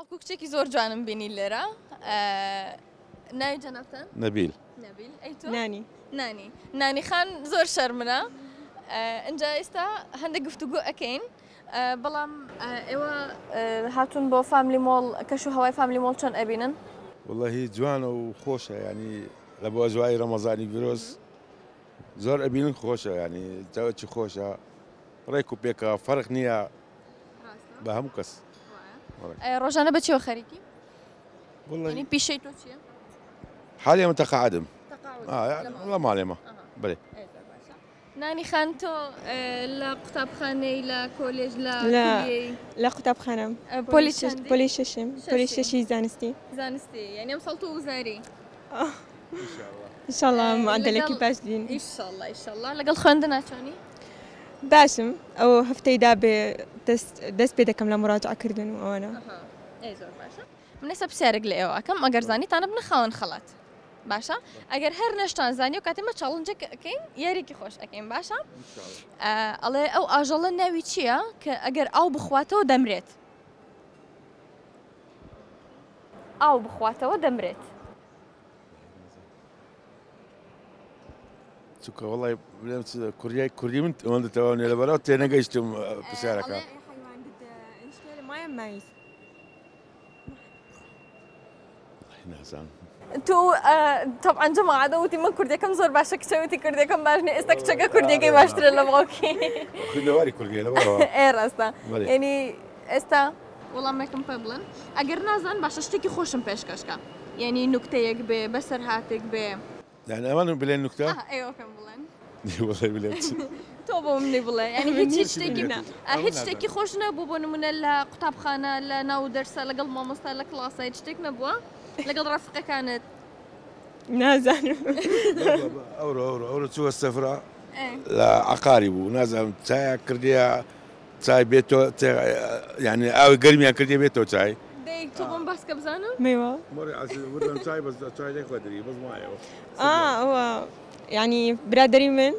باوکو کچێکی زۆر جوانم بینی لێرە ناوی جەنابتان؟ نەبیل. نەبیل. ئەی تۆ؟ نانی. نانی خان زۆر شەرمنە. ئەنجا ئێستا هەندێک گفتوگۆ ئەکەین بەڵام ئێوە هاتوون بۆ فامیلی مۆڵ کەش و هەوای فامیلی مۆڵ چۆن ئەبینن؟ والله جوانە و خۆشە ینی لە بۆ ئەجوای ڕەمەزانی پیرۆز زۆر ئەبینن خۆشە ینی جاوێکی خۆشە ڕێک و پێکە فەرق نییە بە هەموو کەس. ڕۆژانە بەچێوە خەریکی؟ والله پیشەی تۆ چییە؟ حاليا متقاعدم. والله مالێمە بڵێ. نانی خان تۆ لە قوتابخانەی لە کۆلێژ لە قوتابخانەم پۆلی شەشم پۆلی شەشی زانستی یعنی ئەم ساڵ تۆ وزاری ئینشاڵڵا معدەلێکی باش دین ئینشاڵڵا لەگەڵ خوێندن ناچۆنی؟ باشم ئەو هەفتەیدا بێ دەست پێ دەکەم لە مراجعەکردن و ئەوانە. زۆر باشە. من ئێستا پرسیارێک لە ئێوە ئەەکەم ئەگەر زانیتانە بنە خاوەن خەڵات. باشە؟ ئەگەر هەر نەشتان زانی و کاتێمە چاڵنجێک ئەەکەین یاریکی خۆش ئەەکەین باشە؟ ئەڵێ ئەو ئاژەڵە ناوی چییە کە ئەگەر ئاو بخواتەوە دەمرێت؟ ئاو بخواتەوە دەمرێت. چونکە وڵی کوردی من ئەوەندە تەواونێ لە بەراو تێنەگەیشتم پرسیارەکە. نازانم. تو طبعا جەماعەت وتی من کوردیەکەم زۆر باشە کچەوتی کوردیەکەم باش نییە ئێستا کچەکە کوردیەکەی باشترە لە باوکی. خوێندەواری کوردیە لەبەرەوە. ڕاستە. یعنی ئێستا وەڵامێکم پێ بڵێن ئەگەر نازان باشە شتێکی خۆشم پێشکەشکە. یعنی نوکتەیەک بێ بەسەرهاتێک بێ. یعنی ئەوان بڵێن نوکتە؟ ئێوە پێم بڵێن. وڵی بڵێن تۆ بۆ منی بڵێ ینی هیچ شتێکی خۆش نەبوو بۆ نمونە لە قوتابخانە لە ناو دەرسە لەگەڵ مامۆستا لە کڵاسە هیچ شتێک نەبووە لەگەڵ ڕافقەکانت؟ نازانم. ئەوڕۆ چووە سەفرە لە عەقاری بوو نازانم چایە کردیە چای بێتەوە ینی ئاوی گەرمیان کردیە بێتەوە چای. دەی تۆ بۆم باسکە بزانم؟ مەیوە چای بەس چای دەخوێدری بەس وایەوە. ئەوە ینی برادری من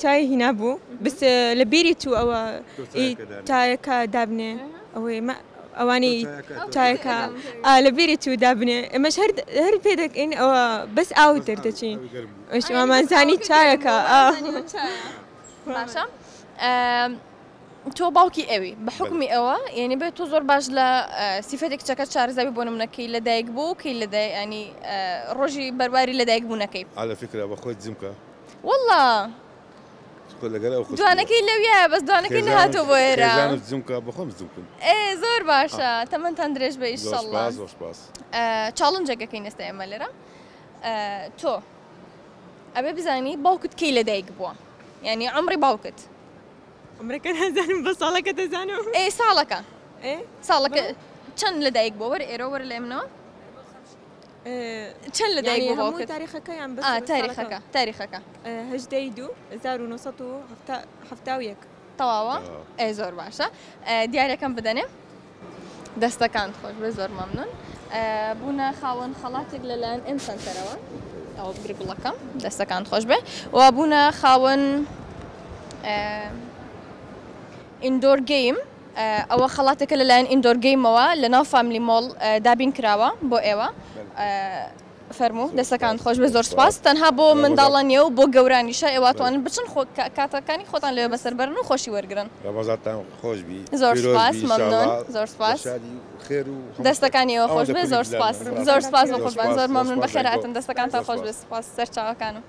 چای هینا بوو بس لە بیری تو ئەوە چایەکە دابنێ ئەوەی ئەوانەی چایەکە لە بیری تو دابنێ ئەمەش هەر پێ دەکەین ئەوە بەس ئاو دەردەچین ئەمانزانی چایەکە. باشە تۆ باوکی ئەوی بە حکمی ئەوە یعنی بێت تۆ زۆر باش لە سیفەتێک کچەکە چارەزاوی بۆ نمونەکەی لە دایک بوو کەی لە ینی ڕۆژی بەرواری لە دایک بوونەکەی. على فكرة بەخۆی جمکە. والله جوانەکەی لەویە بەس دوانەکەی نهاتۆ بۆ ئێرە. جمکە بەخۆم زمکن. زۆر باشە تەمەتان درێژ بە ئینشاڵڵا. چاڵنجێکەکەی ئێستا ئێمە لێرە تۆ ئەبێ بزانی باوکت کەی لە دایک بووە ینی عمری باوکت. عمرەکە نازانم بە ساڵەکە دەزانم. ساڵەکە چەند لە دایک بۆ وەرە ئێرە وەرە لە ئێمنەوە؟ چەند لە دایک بوو باوکت؟ تاریخەکەیان تاریخەکە 1971 تەواوە؟ زۆر باشە. دیارەکەم بدەنێ دەستەکان خۆش بێ زۆر مەمنون. بوونە خاوەن خەڵاتێک لەلایەن ئێم سەنتەرەوە ئەوە بگری گوڵەکەم دەستەکان خۆش بێ و بوونە خاوەن ئیندۆر گەیم ئەوە خەڵاتێکە لەلایەن ئیندۆر گەیمەوە لە ناو فامیلی مۆڵ دابین کراوە بۆ ئێوە فەرموو دەستەکان خۆش بێ زۆر سپاس تەنها بۆ منداڵانیە و بۆ گەورانیشە ئێواتوانن بچن کاتەکانی خۆتان لێ بەسەربەرن و خۆشی وەرگرن. ڕەمەزانتان خۆش بی. زۆر سپاس مەمنون زۆر سپاس. دەستەکانی ئێوە خۆش بێ زۆر سپاس زۆر سپاس بۆ خۆشبان زۆر مەمنون بەخێرهاتن دەستەکانتان خۆش بێ سپاس سەرچاوەکانم.